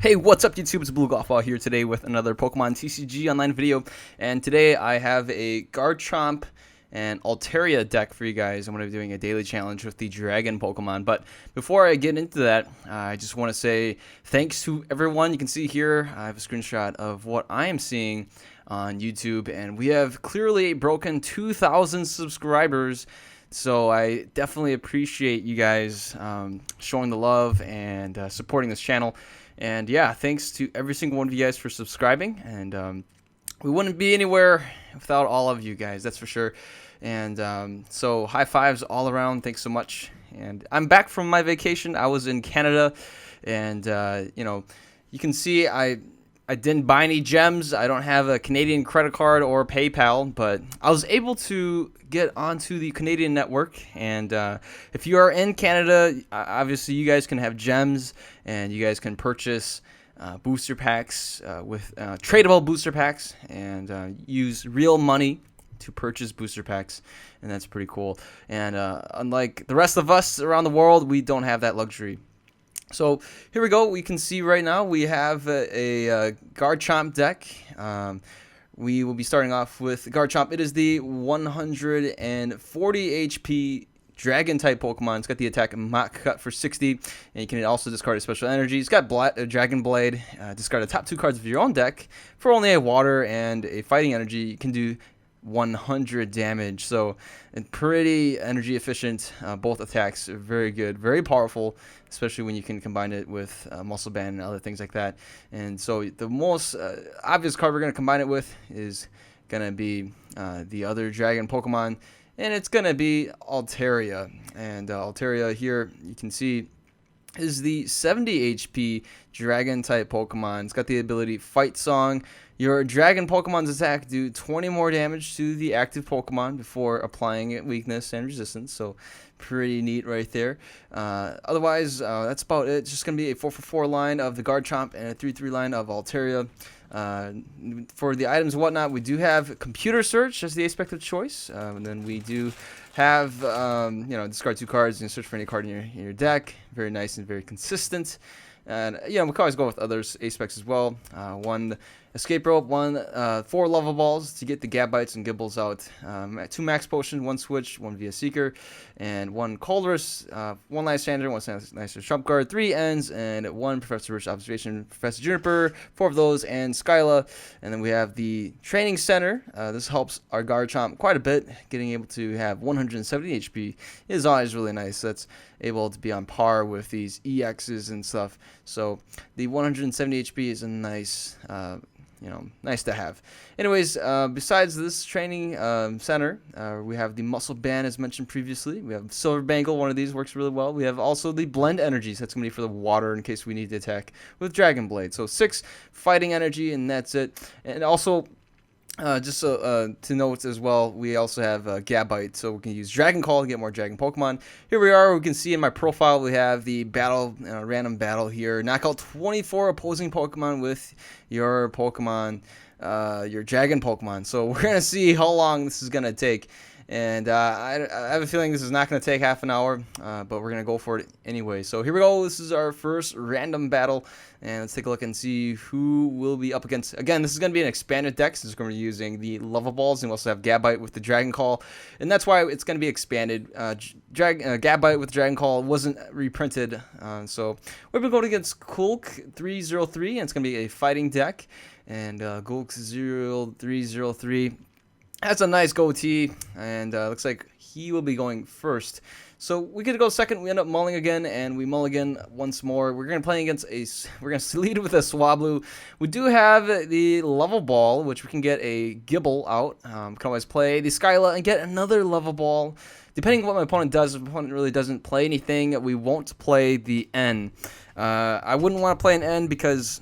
Hey, what's up YouTube? It's Blue Golf Ball here today with another Pokemon TCG online video, and today I have a Garchomp and Altaria deck for you guys. I'm going to be doing a daily challenge with the Dragon Pokemon, but before I get into that, I just want to say thanks to everyone. You can see here, I have a screenshot of what I am seeing on YouTube, and we have clearly broken 2,000 subscribers. So I definitely appreciate you guys showing the love and supporting this channel. And yeah, thanks to every single one of you guys for subscribing. And we wouldn't be anywhere without all of you guys, that's for sure. And so high fives all around. Thanks so much. And I'm back from my vacation. I was in Canada, and you can see I didn't buy any gems. I don't have a Canadian credit card or PayPal, but I was able to get onto the Canadian network. And if you are in Canada, obviously you guys can have gems, and you guys can purchase booster packs with tradable booster packs, and use real money to purchase booster packs, and that's pretty cool. And unlike the rest of us around the world, we don't have that luxury. So here we go. We can see right now we have a Garchomp deck. We will be starting off with Garchomp. It is the 140 HP Dragon type Pokemon. It's got the attack Mach Cut for 60, and you can also discard a special energy. It's got Dragon Blade. Discard the top two cards of your own deck for only a water and a fighting energy. You can do 100 damage, so pretty energy efficient. Both attacks are very good, very powerful, especially when you can combine it with Muscle Band and other things like that. And so the most obvious card we're going to combine it with is going to be the other Dragon Pokemon, and it's going to be Altaria. And Altaria here, you can see, is the 70 HP Dragon type Pokemon. It's got the ability Fight Song. Your Dragon Pokemon's attack do 20 more damage to the active Pokemon before applying it weakness and resistance. So pretty neat right there. Otherwise, that's about it. It's just going to be a 4-for-4 line of the Garchomp and a 3-3 line of Altaria. For the items and whatnot, we do have Computer Search as the aspect of choice. And then we do have, discard two cards and search for any card in your deck. Very nice and very consistent. And we can always go with other aspects as well. One escape rope, 4 level balls to get the Gabites and Gibbles out. 2 max potion, 1 switch, 1 via seeker, and 1 Colress, 1 Lysander, 1 nicer trump card, 3 ends, and 1 Professor Rich observation, Professor Juniper, 4 of those, and Skyla. And then we have the training center. This helps our Garchomp quite a bit. Getting able to have 170 HP is always really nice. That's able to be on par with these EXs and stuff. So the 170 HP is a nice nice to have. Anyways, besides this training center, we have the Muscle Band as mentioned previously. We have Silver Bangle. One of these works really well. We have also the Blend Energies. That's going to be for the water in case we need to attack with Dragon Blade. So 6 fighting energy, and that's it. And also, just to note as well, we also have Gabite, so we can use Dragon Call to get more Dragon Pokemon. Here we are. We can see in my profile we have the battle, random battle here. Knock out 24 opposing Pokemon with your Pokemon, your Dragon Pokemon. So we're gonna see how long this is gonna take. And I have a feeling this is not going to take half an hour, but we're going to go for it anyway. So here we go. This is our first random battle, and let's take a look and see who will be up against. Again, this is going to be an expanded deck, so it's going to be using the Level Balls, and we also have Gabite with the Dragon Call, and that's why it's going to be expanded. Gabite with Dragon Call wasn't reprinted, so we're going to go against Kulk 303, and it's going to be a fighting deck, and Kulk 0303 has a nice goatee, and looks like he will be going first. So we get to go second. We end up mulling again, and we mulligan once more. We're going to play against we're going to lead with a Swablu. We do have the Level Ball, which we can get a Gibble out. We can always play the Skyla and get another Level Ball. Depending on what my opponent does, if my opponent really doesn't play anything, we won't play the N. I wouldn't want to play an N because,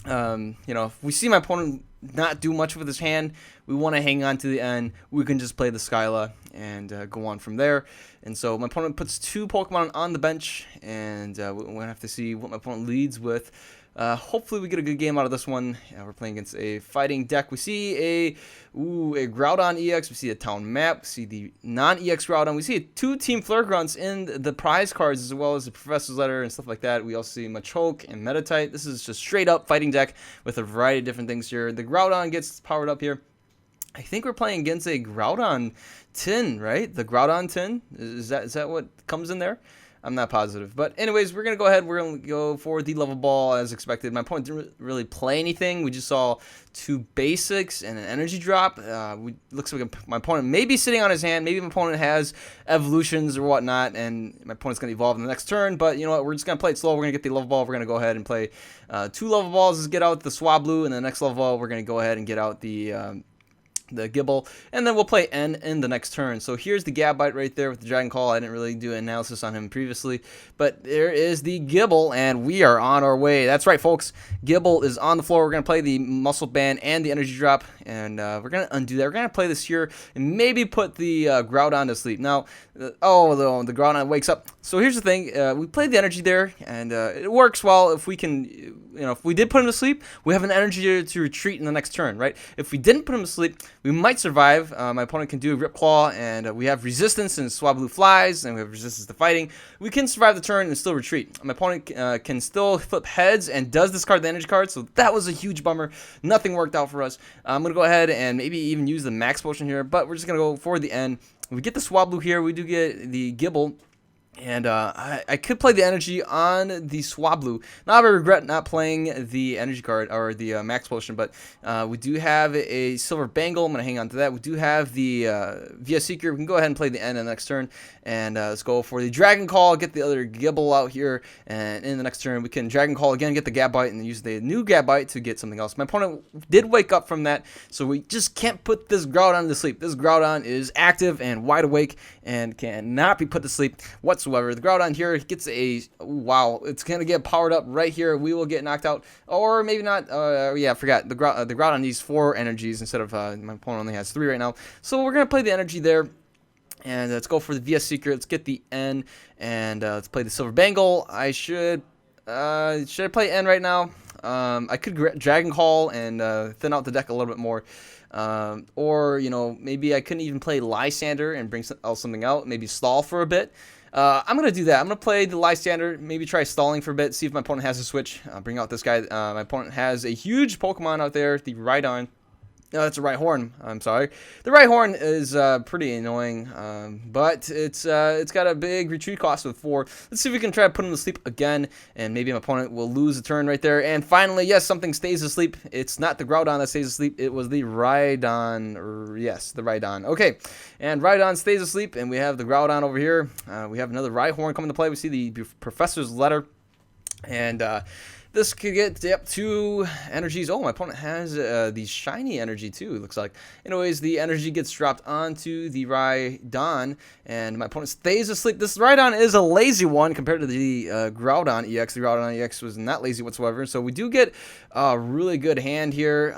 if we see my opponent not do much with his hand, we want to hang on to the end. We can just play the Skyla and go on from there. And so my opponent puts 2 Pokemon on the bench, and we're going to have to see what my opponent leads with. Hopefully we get a good game out of this one. We're playing against a fighting deck. We see a Groudon EX. We see a town map. We see the non-EX Groudon. We see two Team Flare Grunts in the prize cards as well as the Professor's Letter and stuff like that. We also see Machoke and Meditite. This is just straight up fighting deck with a variety of different things here. The Groudon gets powered up here. I think we're playing against a Groudon tin, right? The Groudon tin? Is that what comes in there? I'm not positive. But anyways, we're going to go ahead. We're going to go for the level ball as expected. My opponent didn't really play anything. We just saw two basics and an energy drop. Looks like my opponent may be sitting on his hand. Maybe my opponent has evolutions or whatnot, and my opponent's going to evolve in the next turn. But you know what? We're just going to play it slow. We're going to get the level ball. We're going to go ahead and play two level balls. Get out the Swablu, and the next level ball, we're going to go ahead and get out the Gible, and then we'll play N in the next turn. So here's the Gabite right there with the Dragon Call. I didn't really do an analysis on him previously, but there is the Gible, and we are on our way. That's right, folks. Gible is on the floor. We're going to play the Muscle Band and the Energy Drop, and we're going to undo that. We're going to play this here and maybe put the Groudon to sleep. Now, the Groudon wakes up. So here's the thing. We played the Energy there, and it works well if we can, if we did put him to sleep, we have an energy to retreat in the next turn, right? If we didn't put him to sleep, we might survive. My opponent can do a Rip Claw, and we have resistance and Swablu flies, and we have resistance to fighting. We can survive the turn and still retreat. My opponent can still flip heads and does discard the energy card, so that was a huge bummer. Nothing worked out for us. I'm going to go ahead and maybe even use the Max Potion here, but we're just going to go for the end. We get the Swablu here. We do get the Gible. And I could play the energy on the Swablu. Now I regret not playing the energy card or the Max Potion, but we do have a Silver Bangle. I'm going to hang on to that. We do have the VS Seeker. We can go ahead and play the end in the next turn. And let's go for the Dragon Call, get the other Gible out here. And in the next turn, we can Dragon Call again, get the Gabite, and use the new Gabite to get something else. My opponent did wake up from that, so we just can't put this Groudon to sleep. This Groudon is active and wide awake and cannot be put to sleep whatsoever. The Groudon here gets a, wow, it's going to get powered up right here. We will get knocked out, or maybe not. Yeah, I forgot. The Groudon needs 4 energies instead of, my opponent only has 3 right now. So we're going to play the energy there. And let's go for the VS Secret. Let's get the N, and let's play the Silver Bangle. I should I play N right now? I could Dragon Call and thin out the deck a little bit more. Or, maybe I couldn't even play Lysander and bring something out. Maybe stall for a bit. I'm going to do that. I'm going to play the Lysander, maybe try stalling for a bit, see if my opponent has a switch. Bring out this guy. My opponent has a huge Pokemon out there, the Rhydon. No, that's a Rhyhorn. I'm sorry. The Rhyhorn is pretty annoying, but it's got a big retreat cost of 4. Let's see if we can try to put him to sleep again, and maybe my opponent will lose a turn right there. And finally, yes, something stays asleep. It's not the Groudon that stays asleep. It was the Rhydon. Yes, the Rhydon. Okay, and Rhydon stays asleep, and we have the Groudon over here. We have another Rhyhorn coming to play. We see the Professor's Letter, and this could get 2 energies. Oh, my opponent has the shiny energy too, it looks like. Anyways, the energy gets dropped onto the Rhydon, and my opponent stays asleep. This Rhydon is a lazy one compared to the Groudon EX. The Groudon EX was not lazy whatsoever. So we do get a really good hand here.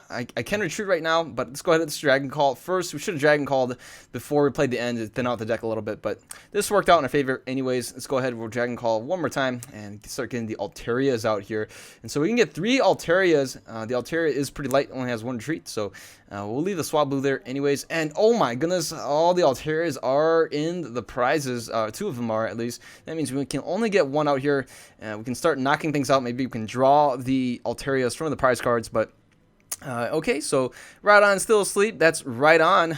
I can retreat right now, but let's go ahead and Dragon Call. First, we should have Dragon Called before we played the end to thin out the deck a little bit, but this worked out in our favor anyways. Let's go ahead and we'll Dragon Call one more time and start getting the Alterias out here. And so we can get 3 Alterias. The Altaria is pretty light, only has 1 retreat, so we'll leave the Swablu there anyways. And oh my goodness, all the Alterias are in the prizes. 2 of them are, at least. That means we can only get 1 out here. We can start knocking things out. Maybe we can draw the Alterias from the prize cards, but okay, so Rhydon still asleep. That's right on.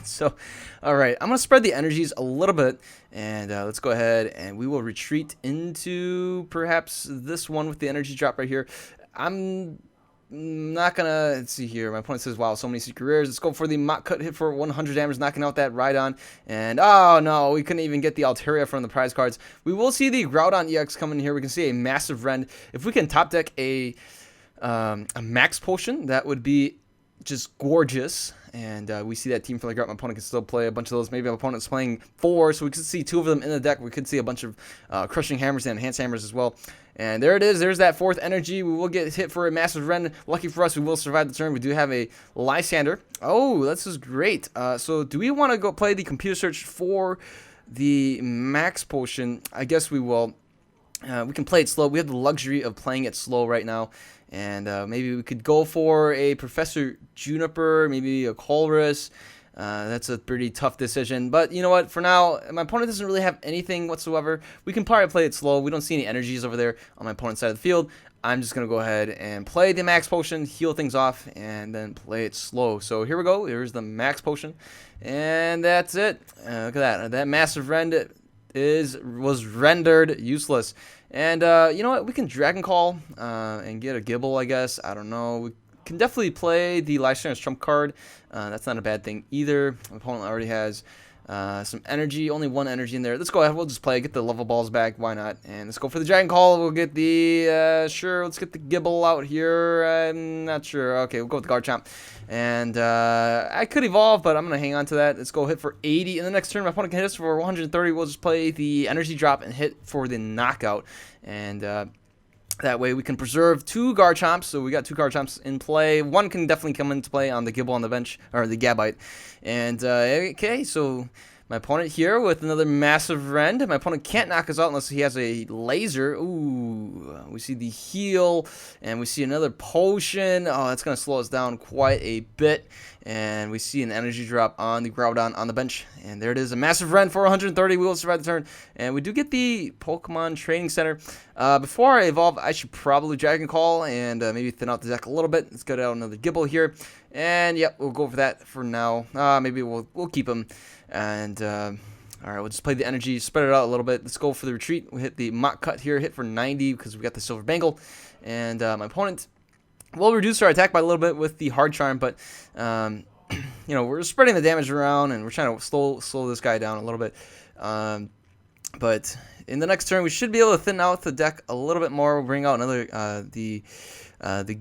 So, all right, I'm going to spread the energies a little bit, and let's go ahead and we will retreat into perhaps this one with the energy drop right here. I'm not going to, let's see here. My opponent says, wow, so many secret rares. Let's go for the Mach Cut hit for 100 damage, knocking out that Rhydon. And, oh, no, we couldn't even get the Altaria from the prize cards. We will see the Groudon EX come in here. We can see a massive rend. If we can top deck a Max Potion, that would be just gorgeous. And we see that Team Flare Grunt. My opponent can still play a bunch of those. Maybe my opponent's playing 4, so we could see 2 of them in the deck. We could see a bunch of Crushing Hammers and Enhanced Hammers as well. And there it is. There's that 4th energy. We will get hit for a massive rend. Lucky for us, we will survive the turn. We do have a Lysander. Oh, this is great. So do we want to go play the computer search for the Max Potion? I guess we will. We can play it slow. We have the luxury of playing it slow right now. And maybe we could go for a Professor Juniper, maybe a Colress. That's a pretty tough decision. But you know what? For now, my opponent doesn't really have anything whatsoever. We can probably play it slow. We don't see any energies over there on my opponent's side of the field. I'm just going to go ahead and play the Max Potion, heal things off, and then play it slow. So here we go. Here's the Max Potion. And that's it. Look at that. That Massive Rend was rendered useless. And you know what? We can Dragon Call and get a Gibble, I guess. I don't know. We can definitely play the Lifestand's Trump card. That's not a bad thing either. My opponent already has some energy, only one energy in there. Let's go ahead. We'll just play, get the level balls back. Why not? And let's go for the Dragon Call. We'll get the, sure, let's get the Gibble out here. I'm not sure. Okay, we'll go with the Garchomp. And I could evolve, but I'm going to hang on to that. Let's go hit for 80. In the next turn, my opponent can hit us for 130. We'll just play the energy drop and hit for the knockout. And that way we can preserve 2 Garchomps. So we got 2 Garchomps in play. One can definitely come into play on the Gibble on the bench, or the Gabite. And okay, so my opponent here with another Massive Rend. My opponent can't knock us out unless he has a laser. Ooh, we see the heal, and we see another potion. Oh, that's going to slow us down quite a bit. And we see an energy drop on the Groudon on the bench. And there it is, a Massive Rend for 130. We will survive the turn. And we do get the Pokemon Training Center. Before I evolve, I should probably Dragon Call and maybe thin out the deck a little bit. Let's get out another Gibble here. And yep, we'll go for that for now. Maybe we'll keep him. And all right, we'll just play the energy, spread it out a little bit. Let's go for the retreat. We hit the Mach Cut here, hit for 90 because we got the Silver Bangle. And my opponent will reduce our attack by a little bit with the Hard Charm, but you know, we're spreading the damage around and we're trying to slow this guy down a little bit. But in the next turn, we should be able to thin out the deck a little bit more. We'll bring out another the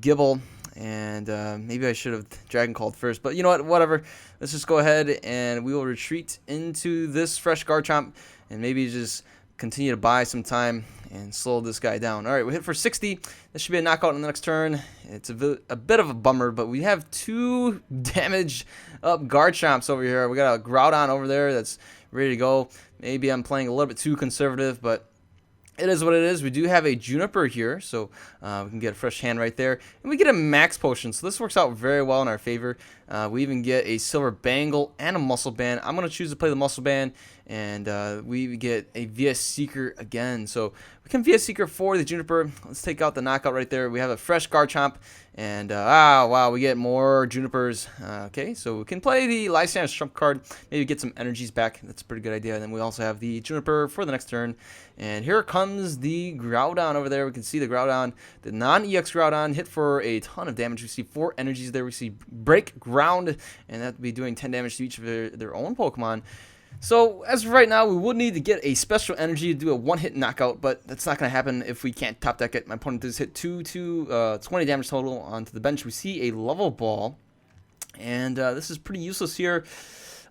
Gibble. And maybe I should have Dragon Called first. But you know what? Whatever. Let's just go ahead and we will retreat into this fresh Garchomp. And maybe just continue to buy some time and slow this guy down. All right, we hit for 60. This should be a knockout in the next turn. It's a bit of a bummer, but we have 2 damage up Garchomps over here. We got a Groudon over there that's ready to go. Maybe I'm playing a little bit too conservative, but it is what it is. We do have a Juniper here, so we can get a fresh hand right there. And we get a Max Potion, so this works out very well in our favor. We even get a Silver Bangle and a Muscle Band. I'm going to choose to play the Muscle Band, and we get a VS Seeker again. So we can VS Seeker for the Juniper. Let's take out the knockout right there. We have a fresh Garchomp, and wow, we get more Junipers. Okay, so we can play the Lysandre's Trump card, maybe get some energies back. That's a pretty good idea. And then we also have the Juniper for the next turn. And here comes the Groudon over there. We can see the Groudon, the non-EX Groudon, hit for a ton of damage. We see 4 energies there. We see Break, Ground, and that would be doing 10 damage to each of their own Pokemon. So as of right now, we would need to get a special energy to do a one-hit knockout, but that's not going to happen if we can't top deck it. My opponent does hit 20 damage total onto the bench. We see a level ball, and this is pretty useless here.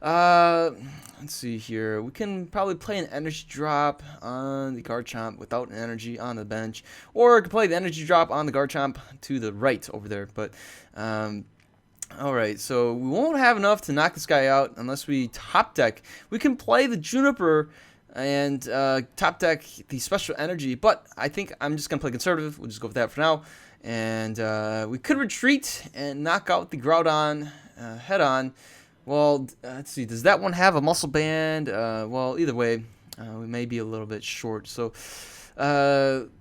Let's see here. We can probably play an energy drop on the Garchomp without an energy on the bench, or we can play the energy drop on the Garchomp to the right over there. But alright, so we won't have enough to knock this guy out unless we top deck. We can play the Juniper and top deck the special energy, but I think I'm just going to play conservative. We'll just go with that for now. And we could retreat and knock out the Groudon head on. Well, let's see. Does that one have a Muscle Band? Well, either way, we may be a little bit short. So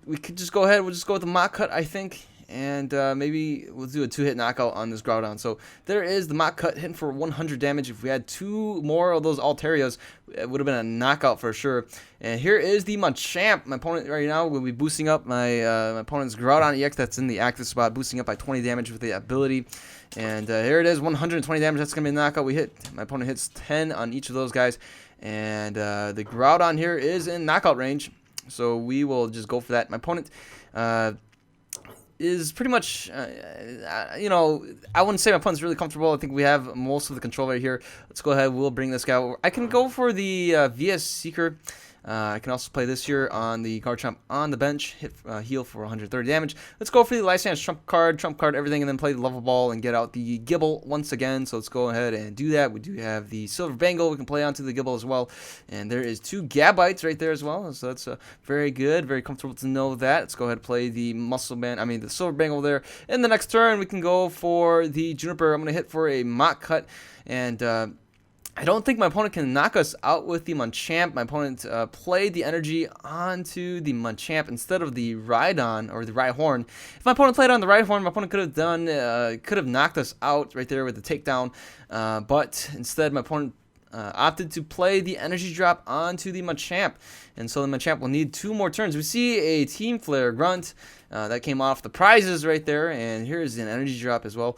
we could just go ahead. We'll just go with the Mach Cut, I think. And maybe we'll do a 2-hit knockout on this Groudon. So there is the Mach Cut hitting for 100 damage. If we had 2 more of those Alterias, it would have been a knockout for sure. And here is the Machamp. My opponent right now will be boosting up my opponent's Groudon EX that's in the active spot, boosting up by 20 damage with the ability. And here it is, 120 damage. That's going to be a knockout. My opponent hits 10 on each of those guys. And the Groudon here is in knockout range. So we will just go for that. My opponent is pretty much, you know, I wouldn't say my opponent's really comfortable. I think we have most of the control right here. Let's go ahead. We'll bring this guy over. I can go for the VS Seeker. I can also play this here on the Garchomp on the bench, hit heal for 130 damage. Let's go for the Lysander's trump card, everything, and then play the level ball and get out the Gibble once again. So let's go ahead and do that. We do have the Silver Bangle. We can play onto the Gibble as well. And there is 2 Gabites right there as well. So that's very good, very comfortable to know that. Let's go ahead and play the the Silver Bangle there. In the next turn, we can go for the Juniper. I'm going to hit for a Mach Cut, and I don't think my opponent can knock us out with the Machamp. My opponent played the energy onto the Machamp instead of the Rhydon or the Rhyhorn. If my opponent played on the Rhyhorn, my opponent could have knocked us out right there with the takedown. But instead, my opponent opted to play the energy drop onto the Machamp, and so the Machamp will need 2 more turns. We see a Team Flare Grunt that came off the prizes right there, and here's an energy drop as well.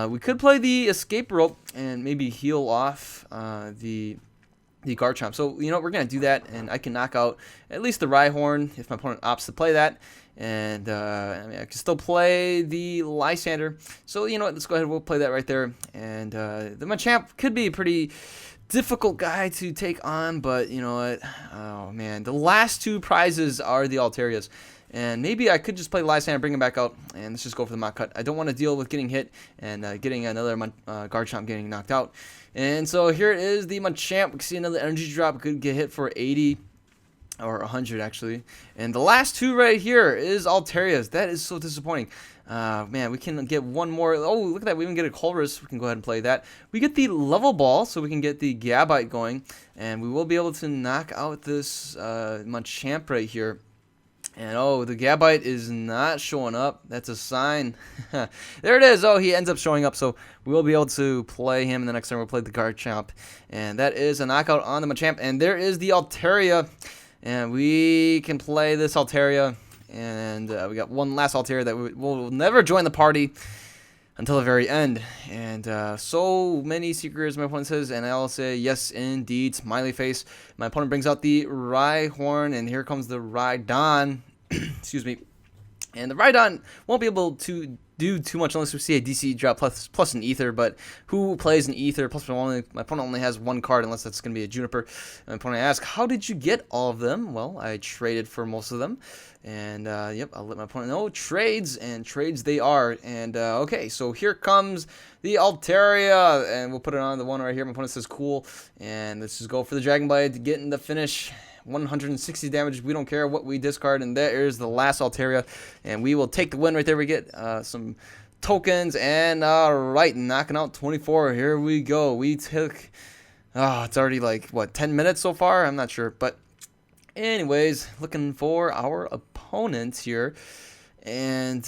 We could play the Escape Rope and maybe heal off the Garchomp. So, you know, we're going to do that, and I can knock out at least the Rhyhorn if my opponent opts to play that. And I can still play the Lysander. So, you know what, let's go ahead, we'll play that right there. And the Machamp could be a pretty difficult guy to take on, but you know what, oh man, the last 2 prizes are the Alterias. And maybe I could just play Lysander, bring him back out, and let's just go for the Mach Cut. I don't want to deal with getting hit and getting another Garchomp getting knocked out. And so here it is, the Machamp. We can see another energy drop. Could get hit for 80 or 100 actually. And the last 2 right here is Alterias. That is so disappointing. Man, we can get one more. Oh, look at that. We even get a Colress. We can go ahead and play that. We get the level ball, so we can get the Gabite going. And we will be able to knock out this Machamp right here. And oh, the Gabite is not showing up. That's a sign. There it is. Oh, he ends up showing up. So we will be able to play him in the next turn. We'll play the Garchomp. And that is a knockout on the Machamp. And there is the Altaria. And we can play this Altaria. And we got one last Altaria that will never join the party until the very end. And so many secrets, my opponent says, and I'll say yes indeed, smiley face. My opponent brings out the Rhyhorn, and here comes the Rhydon. Excuse me. And the Rhydon won't be able to do too much unless we see a DC drop plus an Ether, but who plays an Ether? Plus my opponent only has 1 card unless that's going to be a Juniper. And my opponent asks, how did you get all of them? Well, I traded for most of them. And yep, I'll let my opponent know. Trades, and trades they are. And okay, so here comes the Altaria, and we'll put it on the one right here. My opponent says cool, and let's just go for the Dragon Blade to get in the finish. 160 damage. We don't care what we discard, and there is the last Altaria, and we will take the win right there. We get some tokens, and right, knocking out 24. Here we go. We took it's already like what, 10 minutes so far? I'm not sure, but anyways, looking for our opponent here, and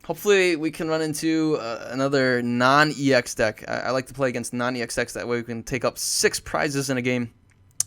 hopefully we can run into another non-EX deck. I like to play against non-EX decks, that way we can take up 6 prizes in a game,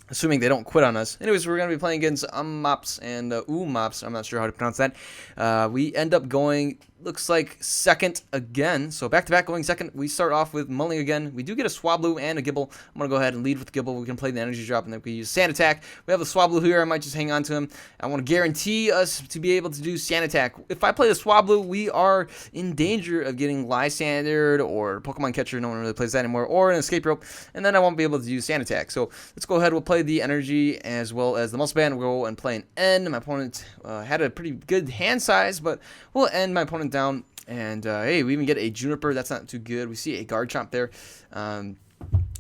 assuming they don't quit on us. Anyways, we're going to be playing against Mops and Mops. I'm not sure how to pronounce that. We end up going, looks like, second again. So back-to-back going second. We start off with mulling again. We do get a Swablu and a Gibble. I'm going to go ahead and lead with Gibble. We can play the energy drop, and then we can use Sand Attack. We have the Swablu here. I might just hang on to him. I want to guarantee us to be able to do Sand Attack. If I play the Swablu, we are in danger of getting Lysandered or Pokemon Catcher. No one really plays that anymore. Or an Escape Rope. And then I won't be able to use Sand Attack. So let's go ahead. We'll play the energy as well as the Muscle Band. We'll go and play an End. My opponent had a pretty good hand size, but we'll end my opponent down. And hey, we even get a Juniper. That's not too good. We see a Garchomp there.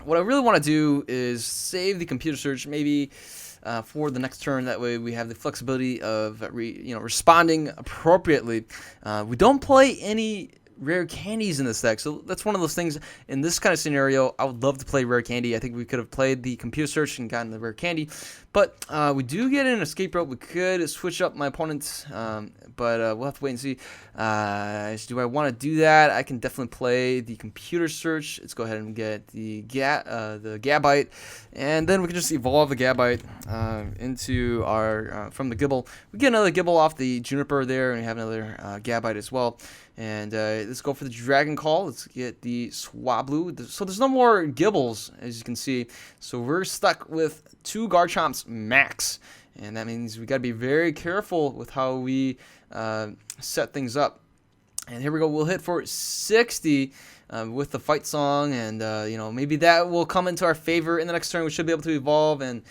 What I really want to do is save the Computer Search maybe for the next turn. That way we have the flexibility of responding appropriately. We don't play any rare candies in this deck, so that's one of those things. In this kind of scenario, I would love to play rare candy. I think we could have played the Computer Search and gotten the rare candy, but we do get an Escape Rope. We could switch up my opponent's, but we'll have to wait and see. Do I want to do that? I can definitely play the Computer Search. Let's go ahead and get the Gabite, and then we can just evolve the Gabite into our from the Gibble. We get another Gibble off the Juniper there, and we have another Gabite as well. And let's go for the Dragon Call. Let's get the Swablu. So there's no more Gibbles, as you can see. So we're stuck with 2 Garchomps max. And that means we got to be very careful with how we set things up. And here we go. We'll hit for 60. with the fight song, and maybe that will come into our favor in the next turn. We should be able to evolve and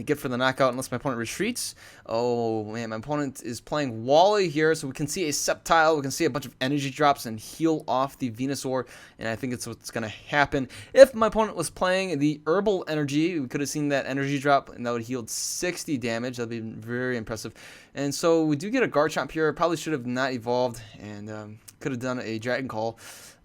get for the knockout unless my opponent retreats. Oh man, my opponent is playing Wally here, so we can see a Sceptile, we can see a bunch of energy drops and heal off the Venusaur, and I think it's what's going to happen. If my opponent was playing the Herbal Energy, we could have seen that energy drop, and that would have healed 60 damage. That would be very impressive. And so we do get a Garchomp here. Probably should have not evolved, and could have done a Dragon Call.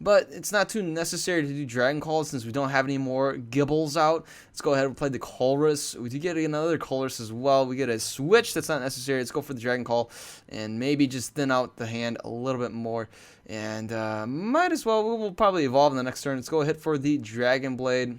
But it's not too necessary to do Dragon Calls since we don't have any more Gibbles out. Let's go ahead and play the Colress. We do get another Colress as well. We get a switch that's not necessary. Let's go for the Dragon Call and maybe just thin out the hand a little bit more. And might as well. We'll probably evolve in the next turn. Let's go ahead for the Dragon Blade.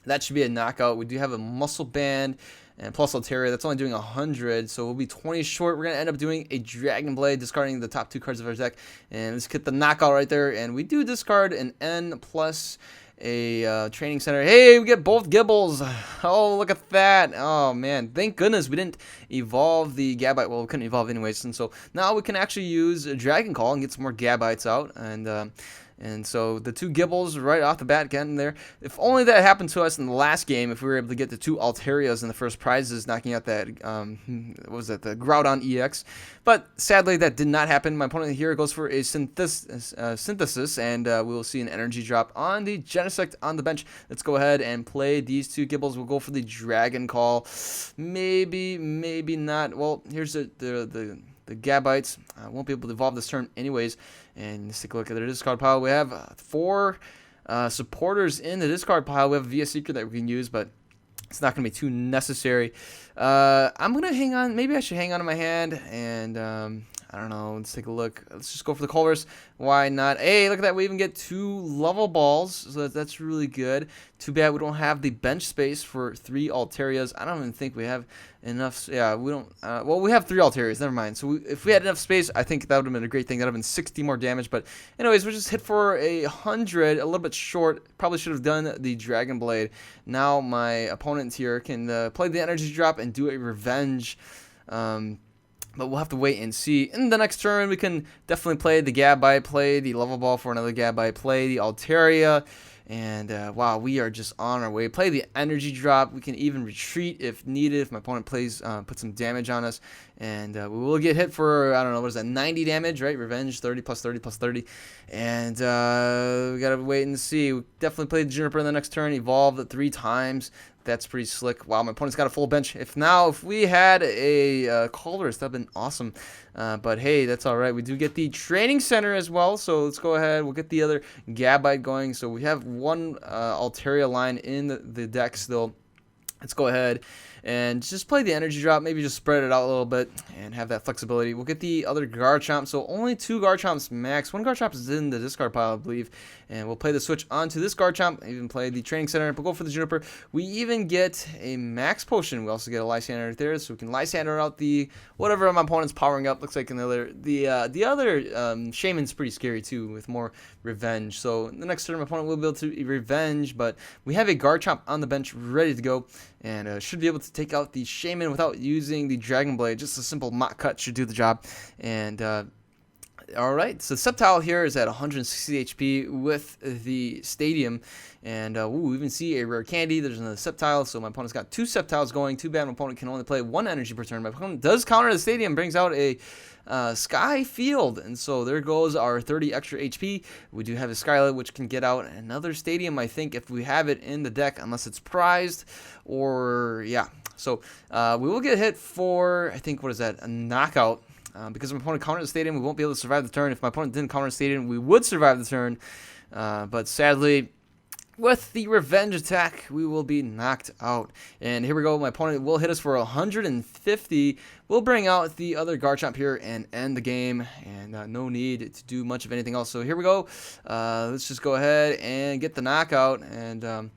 That should be a knockout. We do have a Muscle Band and plus Altaria. That's only doing 100, so we'll be 20 short. We're going to end up doing a Dragon Blade, discarding the top 2 cards of our deck. And let's get the knockout right there. And we do discard an N plus a Training Center. Hey, we get both Gibbles. Oh, look at that. Oh, man. Thank goodness we didn't evolve the Gabite. Well, we couldn't evolve anyways. And so now we can actually use a Dragon Call and get some more Gabites out. And so the 2 Gibbles right off the bat getting there. If only that happened to us in the last game, if we were able to get the 2 Altarias in the first prizes, knocking out that, what was that, the Groudon EX. But sadly, that did not happen. My opponent here goes for a Synthesis, and we will see an energy drop on the Genesect on the bench. Let's go ahead and play these 2 Gibbles. We'll go for the Dragon Call. Maybe, maybe not. Well, here's the Gabites. I won't be able to evolve this turn anyways. And let's take a look at the discard pile. We have 4 supporters in the discard pile. We have Via Secret that we can use, but it's not going to be too necessary. I'm going to hang on. Maybe I should hang on to my hand. And I don't know. Let's take a look. Let's just go for the Colress. Why not? Hey, look at that. We even get 2 level balls. So that's really good. Too bad we don't have the bench space for 3 Altarias. I don't even think we have enough. Yeah, we don't. Well, we have 3 Altarias. Never mind. So if we had enough space, I think that would have been a great thing. That would have been 60 more damage. But anyways, we just hit for 100. A little bit short. Probably should have done the Dragon Blade. Now my opponent here can play the energy drop and do a revenge. But we'll have to wait and see. In the next turn, we can definitely play the Gabite, play the Level Ball for another Gabite, play the Altaria. And, wow, we are just on our way. Play the energy drop. We can even retreat if needed, if my opponent plays, put some damage on us. And we will get hit for, I don't know, what is that, 90 damage, right? Revenge, 30 plus 30 plus 30. And we got to wait and see. We definitely play the Juniper in the next turn, evolve it 3 times. That's pretty slick. Wow, my opponent's got a full bench. If we had a Colress, that would have been awesome. But hey, that's all right. We do get the Training Center as well. So let's go ahead. We'll get the other Gabite going. So we have 1 Altaria line in the deck still. Let's go ahead and just play the energy drop. Maybe just spread it out a little bit and have that flexibility. We'll get the other Garchomp. So only 2 Garchomps max. 1 Garchomp is in the discard pile, I believe. And we'll play the switch onto this Garchomp. Even play the Training Center. We'll go for the Juniper. We even get a Max Potion. We also get a Lysander right there. So we can Lysander out the whatever my opponent's powering up. Looks like another. The other Shaman's pretty scary too with more revenge. So in the next turn, my opponent will be able to revenge. But we have a Garchomp on the bench ready to go. And should be able to take out the Shaman without using the Dragon Blade. Just a simple Mach Cut should do the job. And alright, so Sceptile here is at 160 HP with the Stadium. And we even see a rare candy. There's another Sceptile, so my opponent's got 2 Sceptiles going. Too bad my opponent can only play 1 energy per turn. My opponent does counter the Stadium, brings out a Sky Field, and so there goes our 30 extra HP. We do have a Skylight, which can get out another Stadium, I think, if we have it in the deck, unless it's prized, or yeah. So we will get hit for, I think, what is that, a knockout. Because if my opponent countered the Stadium, we won't be able to survive the turn. If my opponent didn't counter the Stadium, we would survive the turn. But sadly, with the revenge attack, we will be knocked out. And here we go. My opponent will hit us for 150. We'll bring out the other Garchomp here and end the game. And no need to do much of anything else. So here we go. Let's just go ahead and get the knockout. And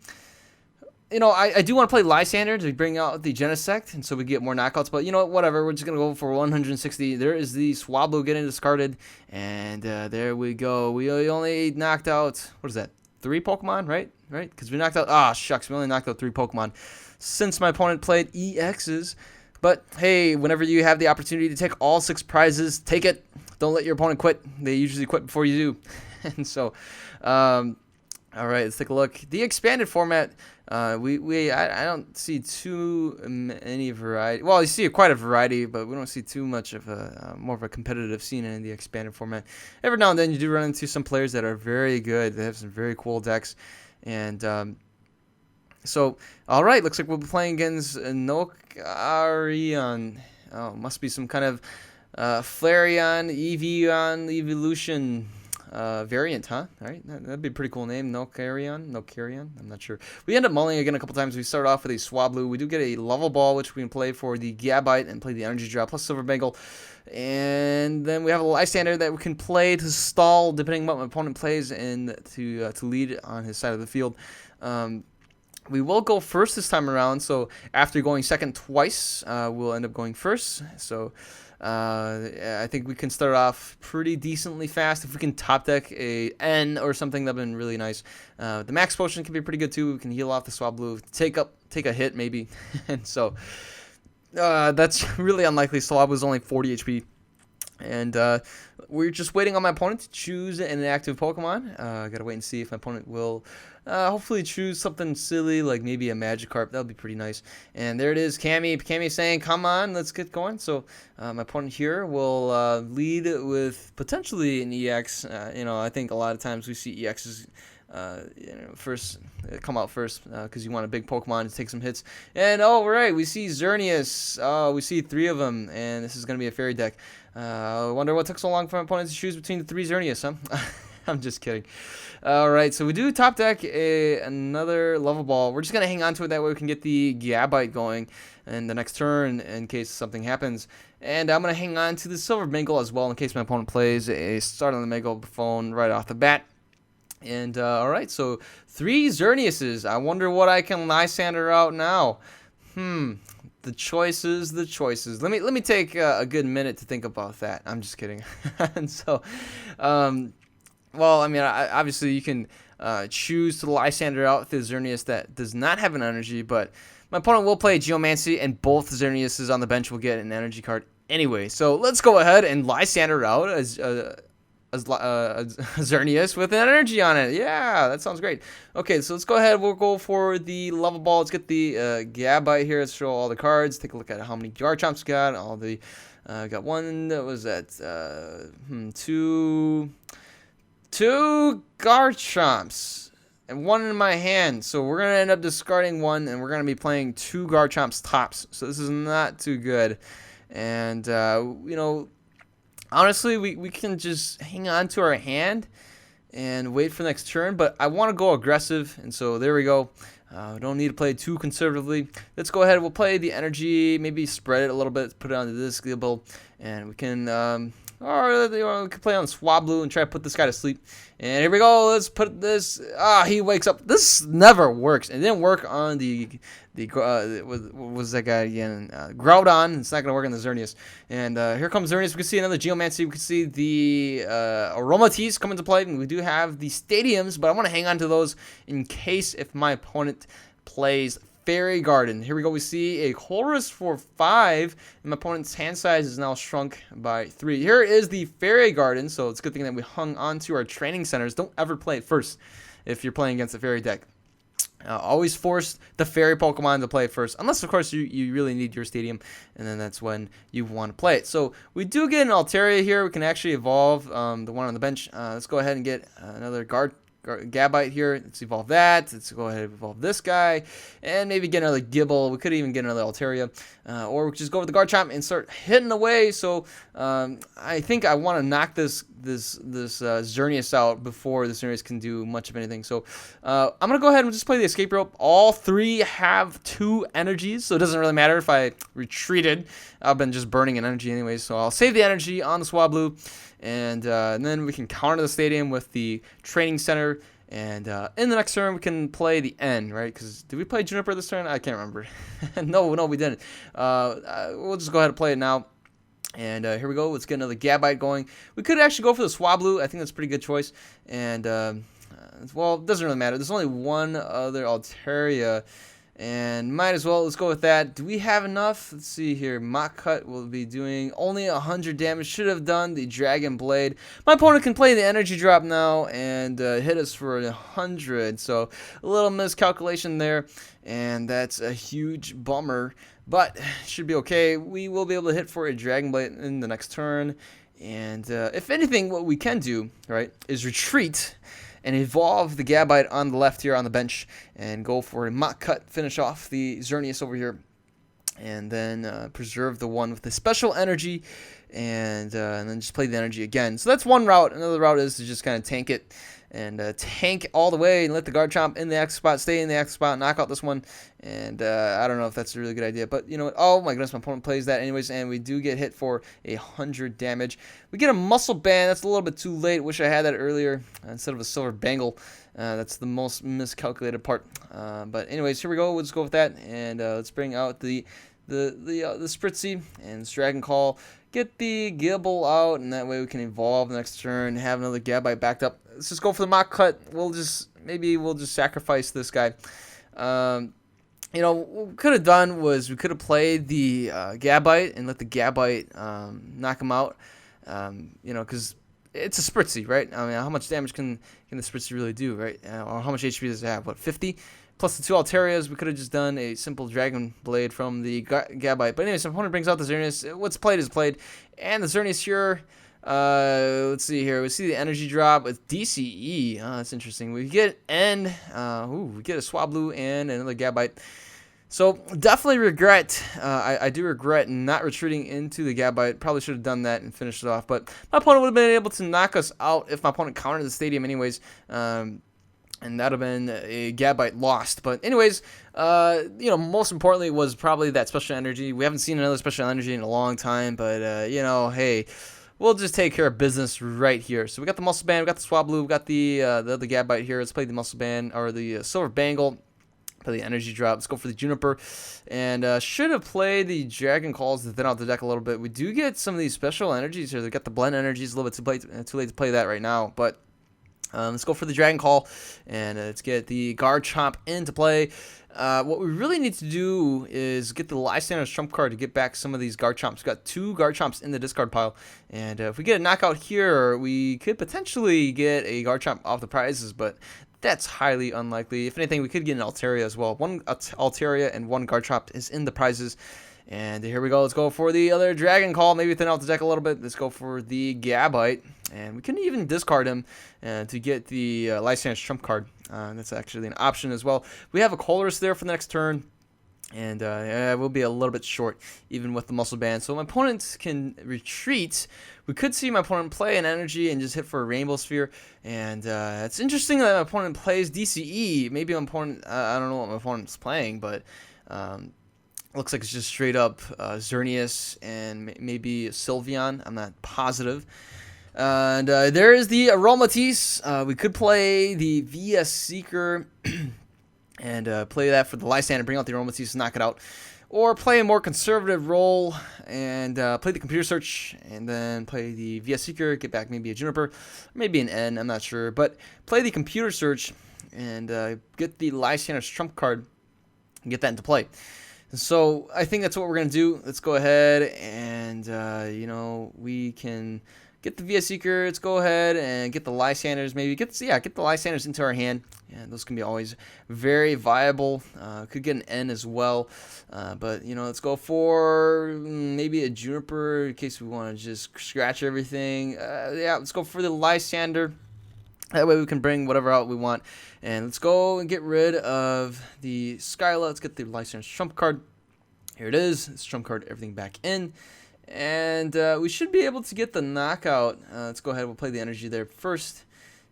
you know, I do want to play Lysander to bring out the Genesect, and so we get more knockouts. But you know what, whatever. We're just going to go for 160. There is the Swablu getting discarded. And there we go. We only knocked out, what is that, 3 Pokemon, right? Right? Because we knocked out, shucks, we only knocked out 3 Pokemon since my opponent played EXs. But hey, whenever you have the opportunity to take all 6 prizes, take it. Don't let your opponent quit. They usually quit before you do. And so, all right, let's take a look. The expanded format, I don't see too many variety. Well, you see quite a variety, but we don't see too much of a more of a competitive scene in the expanded format. Every now and then, you do run into some players that are very good. They have some very cool decks, and so all right, looks like we'll be playing against Nokarion. Oh, must be some kind of Flareon, Evion, Evolution. Variant, huh? All right, that'd be a pretty cool name. Nokarion. I'm not sure. We end up mulling again a couple times. We start off with a Swablu. We do get a level ball, which we can play for the Gabite and play the energy drop plus Silver Bengal. And then we have a Lysander that we can play to stall, depending on what my opponent plays, and to lead on his side of the field. We will go first this time around. So after going second twice, we'll end up going first. So. I think we can start off pretty decently fast. If we can top deck a N or something, that'd been really nice. The max potion can be pretty good too. We can heal off the Swablu, take a hit maybe, and so that's really unlikely. Swablu's only 40 HP. And we're just waiting on my opponent to choose an active Pokemon. Gotta wait and see if my opponent will hopefully choose something silly like maybe a Magikarp. That would be pretty nice. And there it is, Cammy. Cammy saying, come on, let's get going. So my opponent here will lead with potentially an EX. I think a lot of times we see EXs first come out first because you want a big Pokemon to take some hits. And right, we see Xerneas. Oh, we see 3 of them, and this is going to be a fairy deck. I wonder what took so long for my opponent to choose between the 3 Xerneas, huh? I'm just kidding. All right, so we do top deck another level ball. We're just going to hang on to it. That way we can get the Gabite going in the next turn in case something happens. And I'm going to hang on to the Silver Bengal as well in case my opponent plays a start on the Megaphone right off the bat. And all right, so 3 Xerneases. I wonder what I can Lysander out now. The choices. Let me take a good minute to think about that. I'm just kidding. And so, well, I mean, obviously you can choose to Lysander out the Xerneas that does not have an energy, but my opponent will play Geomancy, and both Xerneases on the bench will get an energy card anyway. So let's go ahead and Lysander out as Xerneas with an energy on it. Yeah, that sounds great. Okay, so let's go ahead. We'll go for the level ball. Let's get the Gabite here. Let's show all the cards. Take a look at how many Garchomps got. All the got one that was at two Garchomps and 1 in my hand. So we're gonna end up discarding 1, and we're gonna be playing 2 Garchomps tops. So this is not too good. And honestly, we can just hang on to our hand and wait for the next turn, but I want to go aggressive, and so there we go. We don't need to play too conservatively. Let's go ahead. We'll play the energy, maybe spread it a little bit, put it onto this Gibble, and we can we can play on Swablu and try to put this guy to sleep. And here we go. Let's put this. He wakes up. This never works. It didn't work on the what was that guy again? Groudon. It's not gonna work on the Xerneas. And here comes Xerneas. We can see another Geomancy. We can see the Aromatisse come into play. And we do have the Stadiums, but I want to hang on to those in case if my opponent plays Fairy Garden. Here we go. We see a Chorus for 5, and my opponent's hand size is now shrunk by 3. Here is the Fairy Garden, so it's a good thing that we hung on to our training centers. Don't ever play it first if you're playing against a Fairy deck. Always force the Fairy Pokemon to play it first, unless, of course, you really need your Stadium, and then that's when you want to play it. So we do get an Altaria here. We can actually evolve the one on the bench. Let's go ahead and get another Gabite here. Let's evolve that. Let's go ahead and evolve this guy, and maybe get another Gibble. We could even get another Altaria, or we could just go with the Garchomp and start hitting away. So I think I want to knock this Xerneas out before the Xerneas can do much of anything. So I'm gonna go ahead and just play the Escape Rope. All 3 have 2 energies, so it doesn't really matter if I retreated. I've been just burning an energy anyways, so I'll save the energy on the Swablu. And then we can counter the Stadium with the Training Center. And in the next turn, we can play the end, right? Because did we play Juniper this turn? I can't remember. No, we didn't. We'll just go ahead and play it now. And here we go. Let's get another Gabite going. We could actually go for the Swablu. I think that's a pretty good choice. And, well, it doesn't really matter. There's only one other Altaria. And might as well, let's go with that. Do we have enough? Let's see here. Mach Cut will be doing only 100 damage. Should have done the Dragon Blade. My opponent can play the Energy Drop now and hit us for 100. So a little miscalculation there. And that's a huge bummer. But should be okay. We will be able to hit for a Dragon Blade in the next turn. And if anything, what we can do, right, is retreat and evolve the Gabite on the left here on the bench and go for a Mach Cut, finish off the Xerneas over here, and then preserve the one with the special energy, and then just play the energy again. So that's one route. Another route is to just kind of tank it and tank all the way and let the Garchomp in the active spot, stay in the active spot, knock out this one. And I don't know if that's a really good idea, but you know what? Oh my goodness, my opponent plays that anyways, and we do get hit for 100 damage. We get a Muscle Band. That's a little bit too late. Wish I had that earlier instead of a Silver Bangle. That's the most miscalculated part. But anyways, here we go. We'll just go with that, and let's bring out the Spritzy and Dragon Call. Get the Gibble out, and that way we can evolve next turn. Have another Gabite backed up. Let's just go for the Mach Cut. Maybe we'll just sacrifice this guy. You know, what we could have done was we could have played the Gabite and let the Gabite knock him out. You know, because it's a Spritzy, right? I mean, how much damage can the Spritzy really do, right? Or how much HP does it have? What, 50? Plus the 2 Alterias, we could have just done a simple Dragon Blade from the Gabite. But anyways, my opponent brings out the Xerneas. What's played is played. And the Xerneas here, let's see here. We see the energy drop with DCE. That's interesting. We get we get a Swablu and another Gabite. So definitely regret. I do regret not retreating into the Gabite. Probably should have done that and finished it off. But my opponent would have been able to knock us out if my opponent countered the stadium anyways. And that would have been a Gabite lost. But anyways, you know, most importantly was probably that special energy. We haven't seen another special energy in a long time. But, you know, hey, we'll just take care of business right here. So we got the Muscle Band, we got the Swablu, we got the other Gabite here. Let's play the Muscle Band, or the Silver Bangle. Play the Energy Drop. Let's go for the Juniper. And should have played the Dragon Calls to thin out the deck a little bit. We do get some of these special energies here. They got the Blend Energies. A little bit too late to play that right now. But let's go for the Dragon Call, and let's get the Garchomp into play. What we really need to do is get the Lysander's Trump card to get back some of these Garchomps. We've got 2 Garchomps in the discard pile, and if we get a knockout here, we could potentially get a Garchomp off the prizes, but that's highly unlikely. If anything, we could get an Altaria as well. 1 Altaria and 1 Garchomp is in the prizes. And here we go. Let's go for the other Dragon Call. Maybe thin out the deck a little bit. Let's go for the Gabite. And we can even discard him to get the Lysander's Trump card. That's actually an option as well. We have a Colress there for the next turn. And we'll be a little bit short, even with the Muscle Band. So my opponent can retreat. We could see my opponent play an energy and just hit for a Rainbow Sphere. And it's interesting that my opponent plays DCE. Maybe my opponent, I don't know what my opponent's playing, but looks like it's just straight up Xerneas and maybe Sylveon. I'm not positive. And there is the Aromatisse. We could play the VS Seeker and play that for the Lysander, bring out the Aromatisse, knock it out. Or play a more conservative role and play the Computer Search and then play the VS Seeker, get back maybe a Juniper, maybe an N, I'm not sure. But play the Computer Search and get the Lysander's Trump card and get that into play. So I think that's what we're going to do. Let's go ahead and, you know, we can get the VS Seeker. Let's go ahead and get the Lysanders. Maybe get the Lysanders into our hand. Yeah, those can be always very viable. Could get an N as well. But, you know, let's go for maybe a Juniper in case we want to just scratch everything. Yeah, let's go for the Lysander. That way we can bring whatever out we want. And let's go and get rid of the Skyla. Let's get the Lysander's Trump card. Here it is. Let's Trump card everything back in. And we should be able to get the knockout. Let's go ahead. We'll play the energy there first.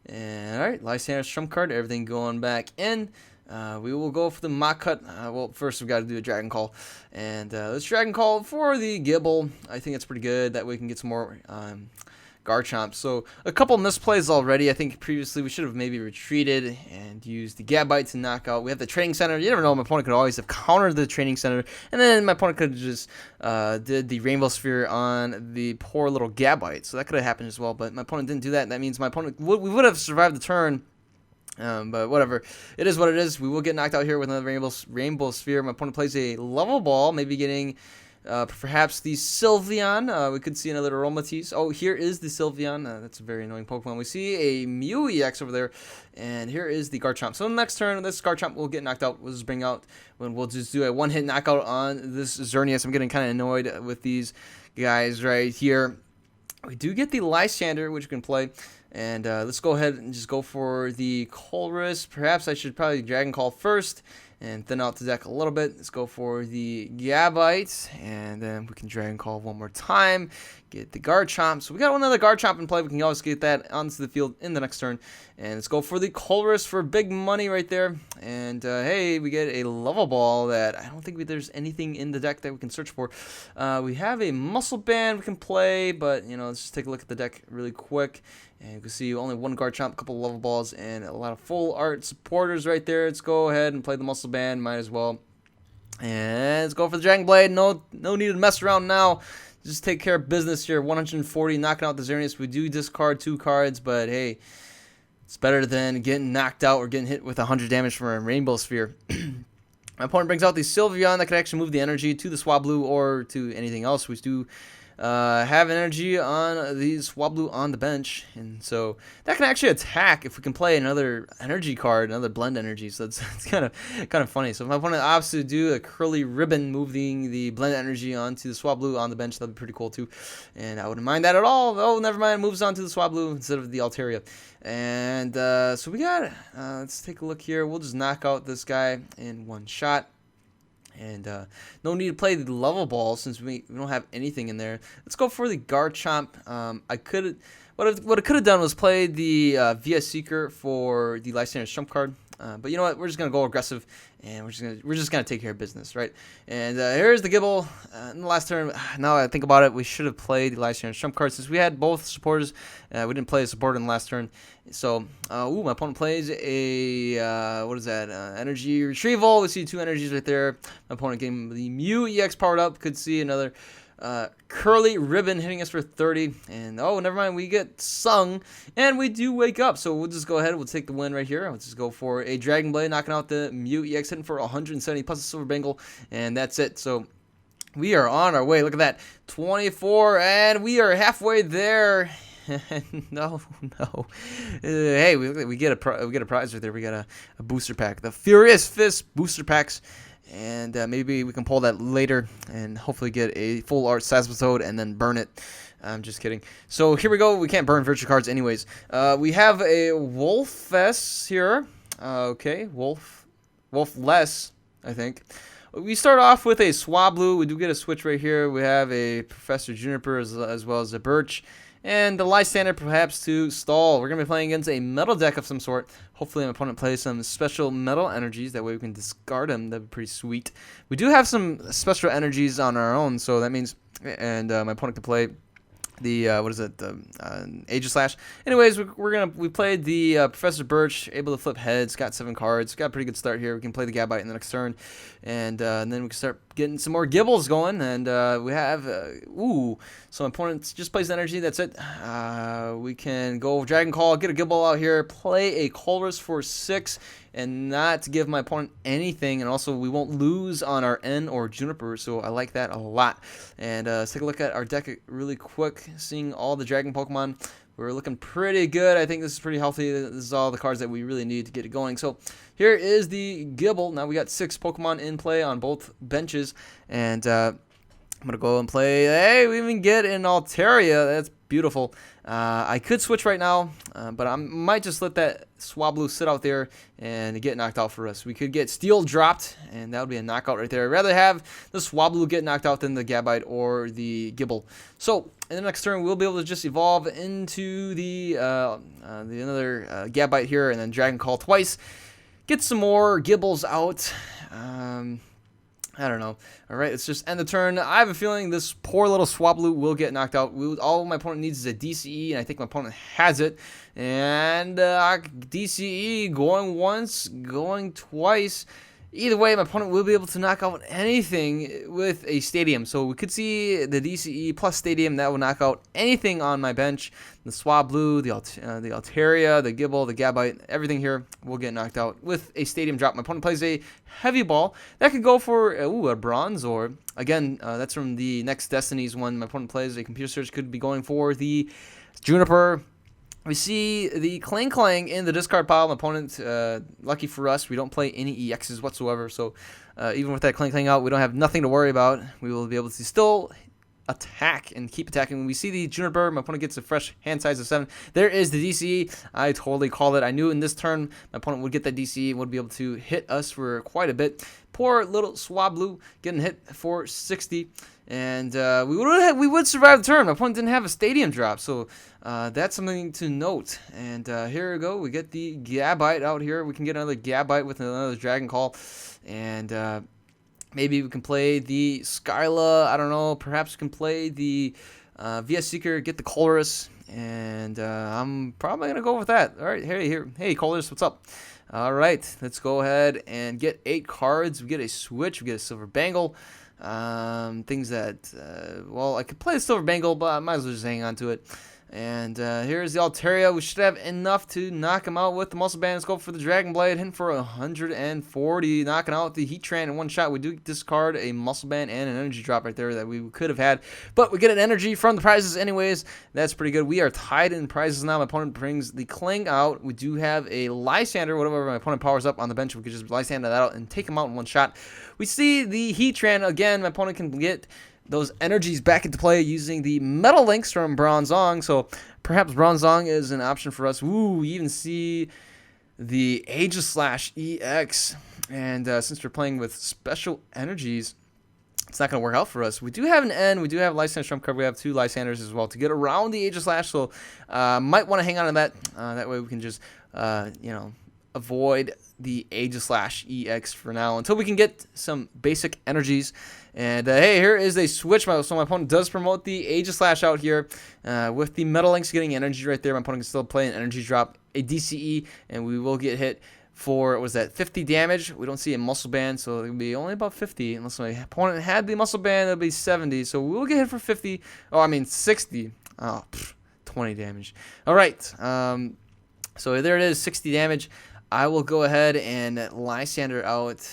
And all right, Lysander's Trump card, everything going back in. We will go for the Mach Cut. Well, first we've got to do a Dragon Call. And let's Dragon Call for the Gibble. I think it's pretty good. That way we can get some more Garchomp. So a couple misplays already. I think previously we should have maybe retreated and used the Gabite to knock out. We have the Training Center. You never know. My opponent could always have countered the Training Center. And then my opponent could have just did the Rainbow Sphere on the poor little Gabite. So that could have happened as well. But my opponent didn't do that. That means my opponent we would have survived the turn. But whatever, it is what it is. We will get knocked out here with another rainbow sphere. My opponent plays a level ball, maybe getting perhaps the Sylveon. We could see another Aromatisse. Oh, here is the Sylveon. That's a very annoying Pokemon. We see a Mew EX over there, and here is the Garchomp. So next turn, this Garchomp will get knocked out. We'll just bring out when we'll just do a one-hit knockout on this Xerneas. I'm getting kind of annoyed with these guys right here. We do get the Lysander, which we can play. And let's go ahead and just go for the Colress. Perhaps I should probably Dragon Call first and thin out the deck a little bit. Let's go for the Gabite, and then we can Dragon Call one more time. Get the Garchomp. So we got another Garchomp in play. We can always get that onto the field in the next turn. And let's go for the Colress for big money right there. And hey, we get a level ball that I don't think there's anything in the deck that we can search for. We have a Muscle Band we can play, but you know, let's just take a look at the deck really quick. And you can see only one Garchomp, a couple of level balls, and a lot of full art supporters right there. Let's go ahead and play the Muscle Band. Might as well. And let's go for the Dragon Blade. No need to mess around now. Just take care of business here. 140, knocking out the Xerneas. We do discard 2 cards, but hey, it's better than getting knocked out or getting hit with 100 damage from a Rainbow Sphere. My opponent brings out the Sylveon that can actually move the energy to the Swablu or to anything else. We do have energy on the Swablu on the bench, and so that can actually attack if we can play another energy card, another blend energy. So it's kind of funny. So if my opponent opts to do a curly ribbon, moving the blend energy onto the Swablu on the bench, that'd be pretty cool too. And I wouldn't mind that at all. Oh, never mind. Moves on to the Swablu instead of the Altaria. And so we got. Let's take a look here. We'll just knock out this guy in one shot. And no need to play the level ball since we don't have anything in there. Let's go for the Garchomp. What I could have done was play the VS Seeker for the Lysander Trump card. But you know what? We're just gonna go aggressive, and we're just gonna take care of business, right? And here's the Gibble. In the last turn, now I think about it, we should have played the Lysander Trump card since we had both supporters. We didn't play a supporter in the last turn. So, my opponent plays a what is that? Energy Retrieval. We see 2 energies right there. My opponent getting the Mew EX powered up. Could see another curly ribbon hitting us for 30, and oh, never mind, we get sung, and we do wake up. So we'll just go ahead, we'll take the win right here. Let's just go for a Dragon Blade, knocking out the Mew EX, hitting for 170 plus a Silver Bangle, and that's it. So we are on our way. Look at that, 24, and we are halfway there. no. Hey, we get a prize right there. We got a booster pack, the Furious Fist booster packs. And maybe we can pull that later and hopefully get a full art episode and then burn it. I'm just kidding. So here we go. We can't burn virtual cards anyways. We have a Wolfess here. Okay, Wolfless, I think. We start off with a Swablu. We do get a switch right here. We have a Professor Juniper as well as a Birch. And the Lysander perhaps to stall. We're going to be playing against a metal deck of some sort. Hopefully my opponent plays some special metal energies. That way we can discard them. That'd be pretty sweet. We do have some special energies on our own. So that means, and my opponent can play the, the Aegislash. Anyways, we played the Professor Birch, able to flip heads, got 7 cards. Got a pretty good start here. We can play the Gabite in the next turn. And then we can start getting some more Gibbles going. And we have, so my opponent just plays energy. That's it. We can go Dragon Call, get a Gibble out here, play a Colress for 6, and not give my opponent anything. And also, we won't lose on our N or Juniper, so I like that a lot. And let's take a look at our deck really quick, seeing all the Dragon Pokemon. We're looking pretty good. I think this is pretty healthy. This is all the cards that we really need to get it going. So here is the Gibble. Now we got 6 Pokemon in play on both benches. And I'm going to go and play. Hey, we even get an Altaria. That's beautiful. I could switch right now, but I might just let that Swablu sit out there and get knocked out for us. We could get Steel dropped, and that would be a knockout right there. I'd rather have the Swablu get knocked out than the Gabite or the Gibble. So in the next turn, we'll be able to just evolve into the another Gabite here, and then Dragon Call twice. Get some more Gibbles out. I don't know. All right, let's just end the turn. I have a feeling this poor little Swablu will get knocked out. All my opponent needs is a DCE, and I think my opponent has it. And DCE going once, going twice. Either way, my opponent will be able to knock out anything with a Stadium. So we could see the DCE plus Stadium. That will knock out anything on my bench. The Swablu, the Altaria, the Gibble, the Gabite, everything here will get knocked out with a Stadium drop. My opponent plays a Heavy Ball. That could go for a Bronze, or again, that's from the next Destinies one. My opponent plays a Computer Search, could be going for the Juniper. We see the Clang Clang in the discard pile. My opponent, lucky for us, we don't play any EXs whatsoever. So even with that Clang Clang out, we don't have nothing to worry about. We will be able to still attack and keep attacking. When we see the Juniper, my opponent gets a fresh hand size of 7. There is the DCE. I totally called it. I knew in this turn my opponent would get that DCE and would be able to hit us for quite a bit. Poor little Swablu getting hit for 60. And we would survive the turn. My opponent didn't have a Stadium drop, so that's something to note. And here we go. We get the Gabite out here. We can get another Gabite with another Dragon Call. And maybe we can play the Skyla. I don't know. Perhaps we can play the VS Seeker, get the Colress. And I'm probably going to go with that. All right, hey, Colress, what's up? All right, let's go ahead and get 8 cards. We get a Switch. We get a Silver Bangle. Things that, well, I could play the Silver Bangle, but I might as well just hang on to it. And here's the Altaria. We should have enough to knock him out with the Muscle Band. Let's go for the Dragon Blade, hitting for 140, knocking out the Heatran in one shot. We do discard a Muscle Band and an Energy Drop right there that we could have had, but we get an Energy from the prizes anyways. That's pretty good. We are tied in prizes now. My opponent brings the Kling out. We do have a Lysander. Whatever my opponent powers up on the bench, we could just Lysander that out and take him out in one shot. We see the Heatran again. My opponent can get those energies back into play using the Metal Links from Bronzong. So perhaps Bronzong is an option for us. Ooh, we even see the Aegislash EX. And since we're playing with special energies, it's not going to work out for us. We do have an N. We do have Lysander Trump card. We have 2 Lysanders as well to get around the Aegislash. So might want to hang on to that. That way we can just, avoid the Aegislash EX for now until we can get some basic energies. And hey, here is a switch. So my opponent does promote the Aegislash out here with the Metal Links getting energy right there. My opponent can still play an energy drop, a DCE, and we will get hit for, was that 50 damage? We don't see a Muscle Band, so it'll be only about 50. Unless my opponent had the Muscle Band, it'll be 70. So we will get hit for 50. Oh, I mean 60. Oh, 20 damage. All right. So there it is, 60 damage. I will go ahead and Lysander out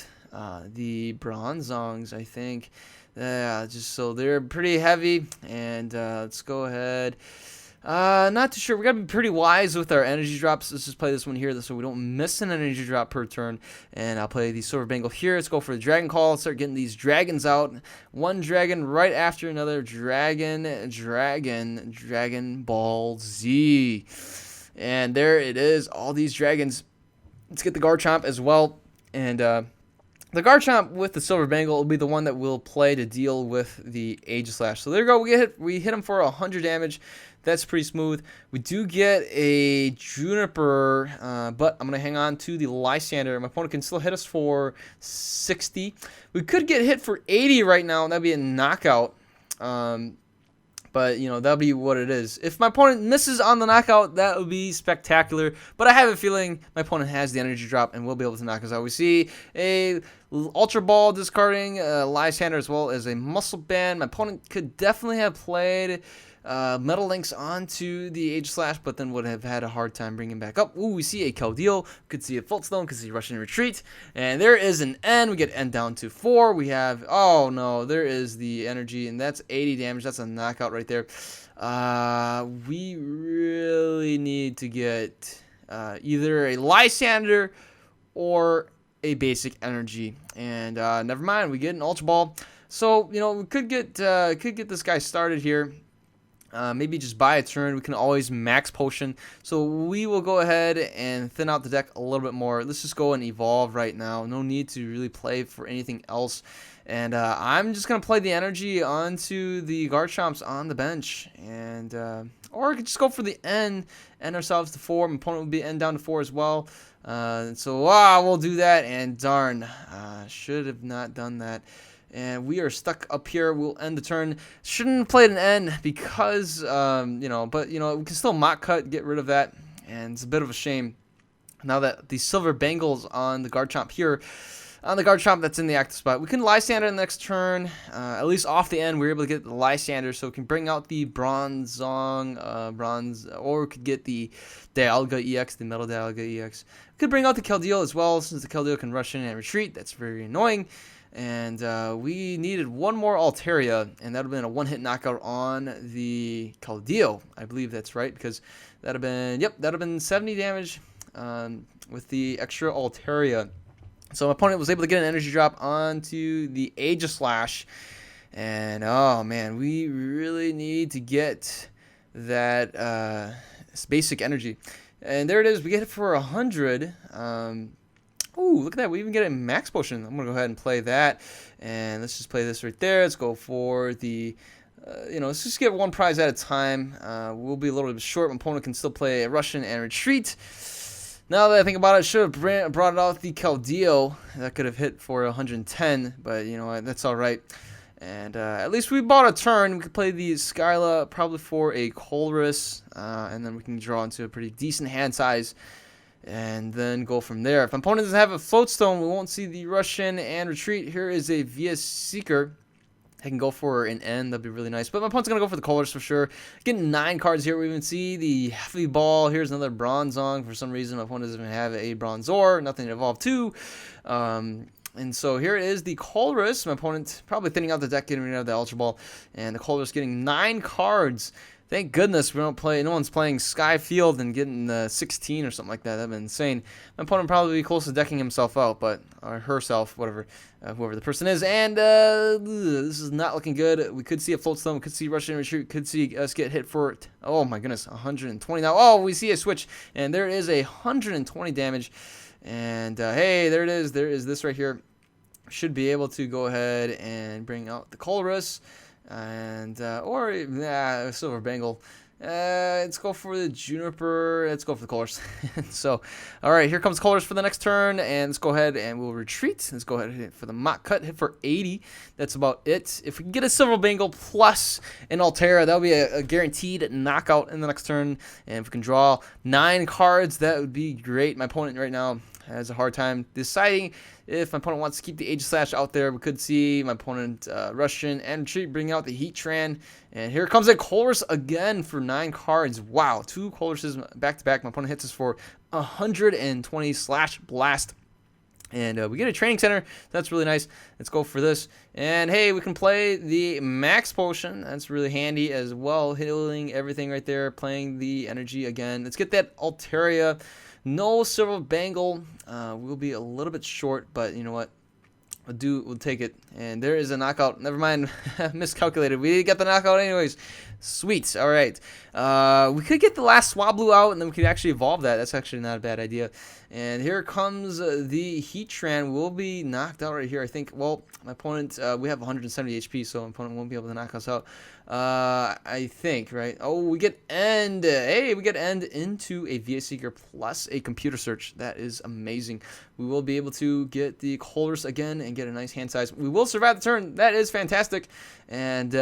the Bronzongs, I think. Just so they're pretty heavy. And let's go ahead. Not too sure. We got to be pretty wise with our energy drops. Let's just play this one here so we don't miss an energy drop per turn. And I'll play the Silver Bangle here. Let's go for the Dragon Call. Let's start getting these dragons out. One dragon right after another. Dragon Ball Z. And there it is. All these dragons. Let's get the Garchomp as well. And the Garchomp with the Silver Bangle will be the one that we'll play to deal with the Aegislash. So there you go. We hit him for 100 damage. That's pretty smooth. We do get a Juniper, but I'm going to hang on to the Lysander. My opponent can still hit us for 60. We could get hit for 80 right now, and that'd be a knockout. But, that'll be what it is. If my opponent misses on the knockout, that would be spectacular. But I have a feeling my opponent has the energy drop and will be able to knock us out. We see a Ultra Ball discarding Lysander as well as a Muscle Band. My opponent could definitely have played Metal Links onto the Aegislash, but then would have had a hard time bringing back up. Ooh, we see a Keldeo. Could see a Fultstone. Could see Russian Retreat. And there is an N. We get N down to 4. We have, oh no, there is the energy, and that's 80 damage. That's a knockout right there. We really need to get either a Lysander or a basic energy. And never mind, we get an Ultra Ball. So, we could get this guy started here. Maybe just buy a turn. We can always max potion. So we will go ahead and thin out the deck a little bit more. Let's just go and evolve right now. No need to really play for anything else. And I'm just going to play the energy onto the Garchomps on the bench. And or we could just go for the N ourselves to 4. My opponent will be N down to 4 as well. So we'll do that. And darn, should have not done that. And we are stuck up here. We'll end the turn. Shouldn't have played an N because, but, we can still Mock Cut, get rid of that. And it's a bit of a shame. Now that the Silver Bangle's on the Garchomp here, on the Garchomp that's in the active spot. We can Lysander in the next turn. At least off the end, we were able to get the Lysander, so we can bring out the Bronzong, or we could get the Dialga EX, the Metal Dialga EX. We could bring out the Keldeo as well, since the Keldeo can rush in and retreat. That's very annoying. And we needed one more Altaria, and that would have been a one-hit knockout on the Keldeo. I believe that's right, because that would have been, yep, that would have been 70 damage with the extra Altaria. So my opponent was able to get an energy drop onto the Aegislash. And, oh, man, we really need to get that basic energy. And there it is. We get it for 100. Ooh, look at that. We even get a max potion. I'm going to go ahead and play that. And let's just play this right there. Let's go for the, let's just get one prize at a time. We'll be a little bit short. My opponent can still play a Russian and retreat. Now that I think about it, I should have brought out the Keldeo. That could have hit for 110, but you know what? That's all right. And at least we bought a turn. We could play the Skyla probably for a Colress, and then we can draw into a pretty decent hand size. And then go from there. If my opponent doesn't have a Float Stone, we won't see the Russian and retreat. Here is a VS Seeker. I can go for an N. That'd be really nice. But my opponent's going to go for the Colors for sure. Getting 9 cards here. We even see the Heavy Ball. Here's another Bronzong. For some reason, my opponent doesn't even have a Bronzor. Nothing to evolve to. And so here is the Colress. My opponent probably thinning out the deck, getting rid of the Ultra Ball. And the Colress getting 9 cards. Thank goodness we don't play. No one's playing Skyfield and getting the 16 or something like that. That'd be insane. My opponent probably be close to decking himself out, or herself, whatever, whoever the person is. And this is not looking good. We could see a Float Stone. We could see Russian retreat. We could see us get hit for, oh my goodness, 120 now. Oh, we see a switch, and there is a 120 damage. And hey, there it is. There is this right here. Should be able to go ahead and bring out the Colress. And or Silver Bangle. Let's go for the Juniper. Let's go for the Colors. So, all right, here comes Colors for the next turn, and let's go ahead and we'll retreat. Let's go ahead and hit for the Mach Cut. Hit for 80. That's about it. If we can get a Silver Bangle plus an Altera, that'll be a guaranteed knockout in the next turn. And if we can draw 9 cards, that would be great. My opponent right now has a hard time deciding if my opponent wants to keep the Aegislash out there. We could see my opponent Russian and retreat, bring out the Heatran. And here comes a Colress again for 9 cards. Wow, 2 Colresses back to back. My opponent hits us for 120 slash blast. And we get a training center. That's really nice. Let's go for this. And hey, we can play the max potion. That's really handy as well. Healing everything right there. Playing the energy again. Let's get that Altaria. No Silver Bangle. We'll be a little bit short, but you know what? We'll take it. And there is a knockout. Never mind. Miscalculated. We get the knockout anyways. Sweet. All right. We could get the last Swablu out, and then we could actually evolve that. That's actually not a bad idea. And here comes the Heatran. We'll be knocked out right here, I think. Well, my opponent, we have 170 HP, so my opponent won't be able to knock us out. I think, right? Oh, we get End. Hey, we get End into a VS Seeker plus a Computer Search. That is amazing. We will be able to get the Colors again and get a nice hand size. We will survive the turn. That is fantastic. And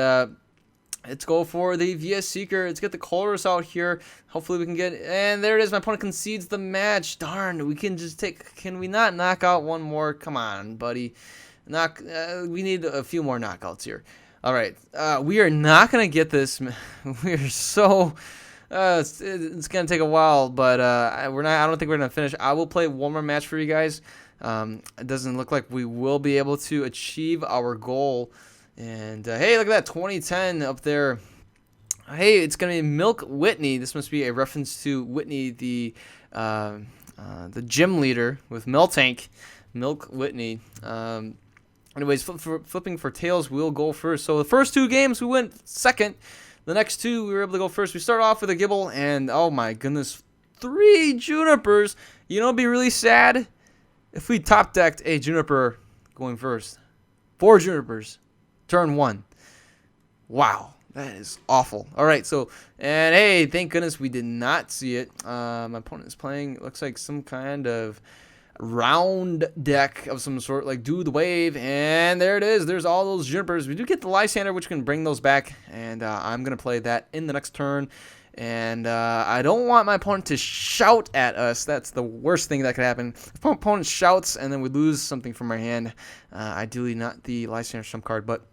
let's go for the VS Seeker. Let's get the Colors out here. Hopefully we can get, and there it is. My opponent concedes the match. Darn, we can just take, can we not knock out one more? Come on, buddy. We need a few more knockouts here. All right, we are not going to get this. We are so, it's going to take a while, but I don't think we're going to finish. I will play one more match for you guys. It doesn't look like we will be able to achieve our goal. And hey, look at that, 2010 up there. Hey, it's gonna be Milk Whitney. This must be a reference to Whitney, the gym leader with Miltank. Milk Whitney. Anyways, flipping for tails, we'll go first. So the first 2 games we went second. The next 2 we were able to go first. We start off with a Gibble, and oh my goodness, 3 Junipers. You know, it'd be really sad if we top decked a Juniper going first. 4 Junipers. Turn 1. Wow, that is awful. All right, so, and hey, thank goodness we did not see it. My opponent is playing, looks like some kind of round deck of some sort, like Do the Wave, and there it is. There's all those Junipers. We do get the Lysander, which can bring those back, and I'm going to play that in the next turn. And I don't want my opponent to shout at us. That's the worst thing that could happen. If my opponent shouts and then we lose something from our hand, ideally not the Lysander Stump card, but...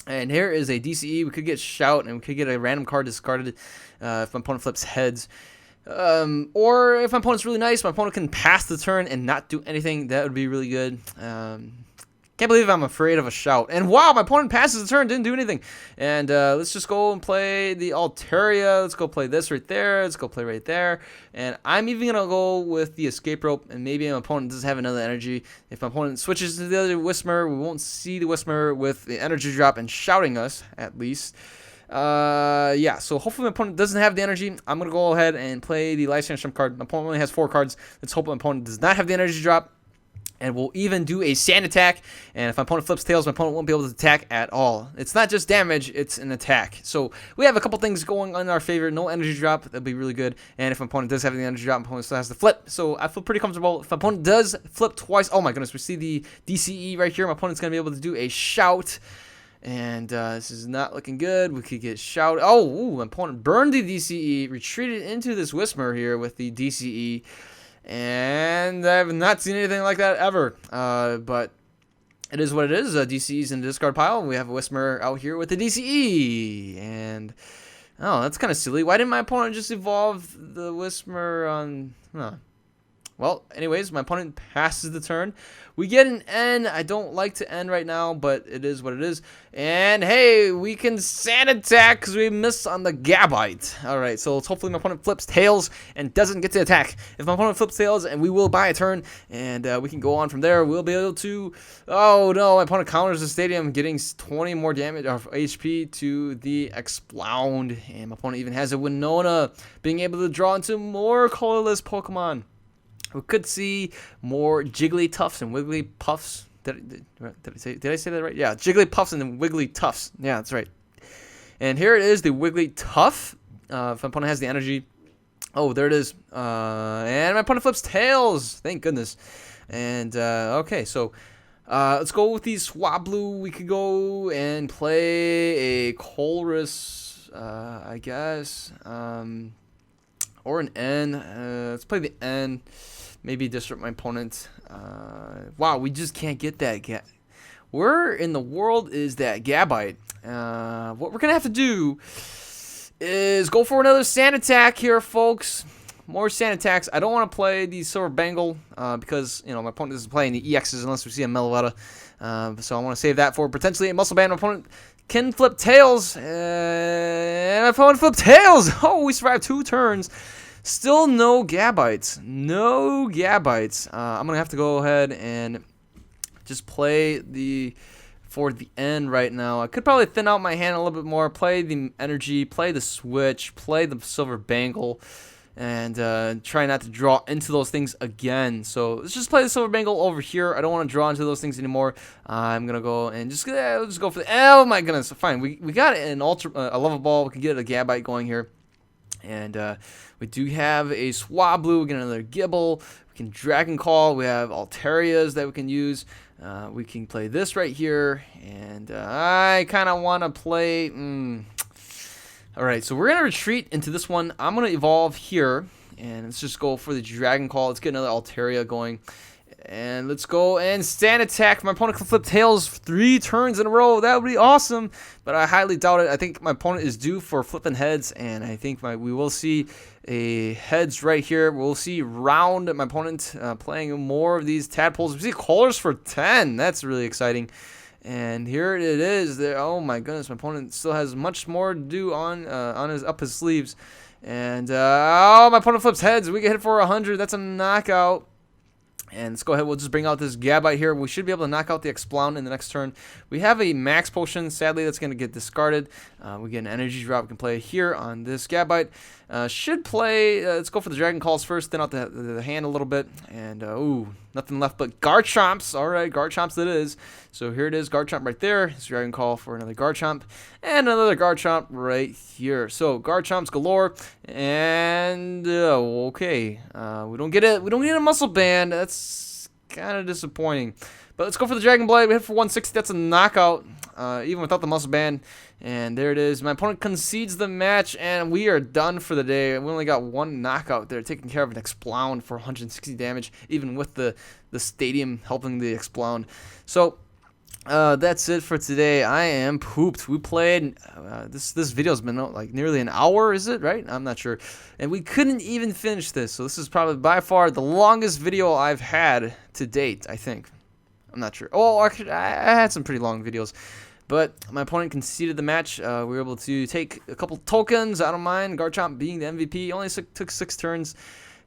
And here is a DCE. We could get shout and we could get a random card discarded if my opponent flips heads. Or if my opponent's really nice, my opponent can pass the turn and not do anything. That would be really good. Can't believe I'm afraid of a shout. And wow, my opponent passes the turn, didn't do anything. And let's just go and play the Altaria. Let's go play this right there. Let's go play right there. And I'm even going to go with the Escape Rope. And maybe my opponent does have another energy. If my opponent switches to the other Whismer, we won't see the Whismer with the energy drop and shouting us, at least. Yeah, so hopefully my opponent doesn't have the energy. I'm going to go ahead and play the Lysander Stump card. My opponent only has 4 cards. Let's hope my opponent does not have the energy drop. And we'll even do a sand attack. And if my opponent flips tails, my opponent won't be able to attack at all. It's not just damage, it's an attack. So we have a couple things going in our favor. No energy drop, that'd be really good. And if my opponent does have the energy drop, my opponent still has to flip. So I feel pretty comfortable. If my opponent does flip twice, oh my goodness, we see the DCE right here. My opponent's going to be able to do a shout. And this is not looking good. We could get shout. Oh, ooh, my opponent burned the DCE, retreated into this Whismer here with the DCE. And I have not seen anything like that ever. But it is what it is. DCE's in the discard pile. We have a Whismer out here with the DCE. And, oh, that's kind of silly. Why didn't my opponent just evolve the Whismer on... Huh. Well, anyways, my opponent passes the turn. We get an N. I don't like to end right now, but it is what it is. And, hey, we can sand attack because we missed on the Gabite. All right, so hopefully my opponent flips tails and doesn't get to attack. If my opponent flips tails, and we will buy a turn, and we can go on from there. We'll be able to... Oh, no, my opponent counters the stadium, getting 20 more damage of HP to the Explound. And my opponent even has a Winona, being able to draw into more colorless Pokemon. We could see more Jigglytuffs and Wigglypuffs. Did I say that right? Yeah, Jigglypuffs and Wigglytuffs. Yeah, that's right. And here it is, the Wigglytuff. If my opponent has the energy. Oh, there it is. And my opponent flips tails. Thank goodness. And, okay, so let's go with the Swablu. We could go and play a Colress, I guess. Or an N. Let's play the N. Maybe disrupt my opponent. Wow, we just can't get that. Where in the world is that Gabite? What we're going to have to do is go for another sand attack here, folks. More sand attacks. I don't want to play the Silver Bangle because, you know, my opponent isn't playing the EXs unless we see a Meloetta. So I want to save that for potentially a Muscle Band. My opponent can flip tails. And my opponent flipped tails. Oh, we survived 2 turns. Still no Gabites. No Gabites. I'm going to have to go ahead and just play for the end right now. I could probably thin out my hand a little bit more. Play the energy. Play the switch. Play the Silver Bangle. And try not to draw into those things again. So let's just play the Silver Bangle over here. I don't want to draw into those things anymore. I'm going to go and just go for the... Oh my goodness. Fine. We got an a Lava Ball. We can get a Gabite going here. And we do have a Swablu. We get another Gibble. We can Dragon Call. We have Altarias that we can use. We can play this right here. And I kind of want to play... Alright, so we're going to retreat into this one. I'm going to evolve here. And let's just go for the Dragon Call. Let's get another Altaria going. And let's go and stand attack. My opponent can flip tails 3 turns in a row. That would be awesome. But I highly doubt it. I think my opponent is due for flipping heads. And I think we will see a heads right here. We'll see round my opponent playing more of these tadpoles. We see colors for 10. That's really exciting. And here it is. There. Oh my goodness, my opponent still has much more to do up his sleeves. And oh, my opponent flips heads. We get hit for 100. That's a knockout. And let's go ahead. We'll just bring out this Gabite here. We should be able to knock out the Explound in the next turn. We have a Max Potion. Sadly, that's going to get discarded. We get an Energy Drop. We can play here on this Gabite. Should play... let's go for the Dragon Calls first. Thin out the hand a little bit. And, ooh, nothing left but Garchomps. All right, Garchomps it is. So here it is. Garchomp right there. It's Dragon Call for another Garchomp. And another Garchomp right here. So Garchomps galore. And, okay. We don't get a Muscle Band. That's kind of disappointing. But let's go for the Dragon Blade. We hit for 160. That's a knockout, even without the muscle band. And there it is. My opponent concedes the match, and we are done for the day. We only got one knockout there, taking care of an Explound for 160 damage, even with the stadium helping the Explound. So that's it for today. I am pooped. We played. This video's been like nearly an hour, is it? Right? I'm not sure. And we couldn't even finish this. So this is probably by far the longest video I've had to date, I think. I'm not sure. Oh, actually, I had some pretty long videos. But my opponent conceded the match. We were able to take a couple tokens. I don't mind. Garchomp being the MVP. Only took 6 turns.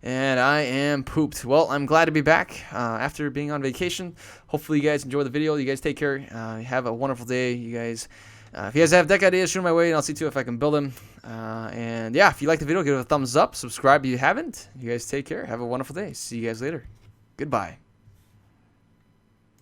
And I am pooped. Well, I'm glad to be back after being on vacation. Hopefully you guys enjoy the video. You guys take care. Have a wonderful day. You guys, if you guys have deck ideas, shoot them my way, and I'll see to it if I can build them. And yeah, if you like the video, give it a thumbs up. Subscribe if you haven't. You guys take care. Have a wonderful day. See you guys later. Goodbye.